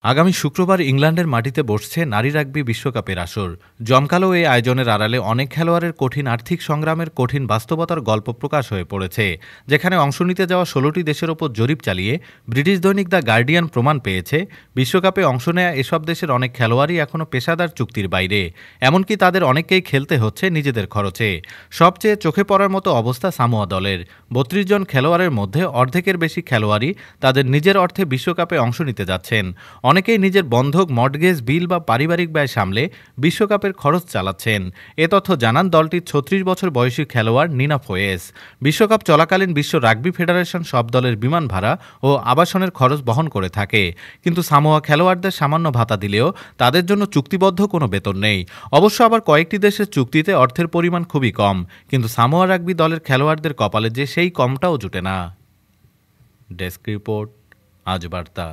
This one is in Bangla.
আগামী শুক্রবার ইংল্যান্ডের মাটিতে বসছে নারী রাগবি বিশ্বকাপের আসর। জমকালো এই আয়োজনের আড়ালে অনেক খেলোয়াড়ের কঠিন আর্থিক সংগ্রামের কঠিন বাস্তবতার গল্প প্রকাশ হয়ে পড়েছে, যেখানে অংশ নিতে যাওয়া ১৬টি দেশের ওপর জরিপ চালিয়ে ব্রিটিশ দৈনিক দ্য গার্ডিয়ান প্রমাণ পেয়েছে বিশ্বকাপে অংশ নেয়া এসব দেশের অনেক খেলোয়াড়ই এখনও পেশাদার চুক্তির বাইরে, এমনকি তাদের অনেককেই খেলতে হচ্ছে নিজেদের খরচে। সবচেয়ে চোখে পড়ার মতো অবস্থা সামোয়া দলের। ৩২ জন খেলোয়াড়ের মধ্যে অর্ধেকের বেশি খেলোয়াড়ই তাদের নিজের অর্থে বিশ্বকাপে অংশ নিতে যাচ্ছেন। অনেকেই নিজের বন্ধক, মর্টগেজ, বিল বা পারিবারিক ব্যয় সামলে বিশ্বকাপের খরচ চালাচ্ছেন। এ তথ্য জানান দলটির ৩৬ বছর বয়সী খেলোয়াড় নিনা ফোয়েস। বিশ্বকাপ চলাকালীন বিশ্ব রাগবি ফেডারেশন সব দলের বিমান ভাড়া ও আবাসনের খরচ বহন করে থাকে, কিন্তু সামোয়া খেলোয়াড়দের সামান্য ভাতা দিলেও তাদের জন্য চুক্তিবদ্ধ কোনো বেতন নেই। অবশ্য আবার কয়েকটি দেশের চুক্তিতে অর্থের পরিমাণ খুবই কম, কিন্তু সামোয়া রাগবি দলের খেলোয়াড়দের কপালে যে সেই কমটাও জুটে না। ডেস্ক রিপোর্ট, আজ বার্তা।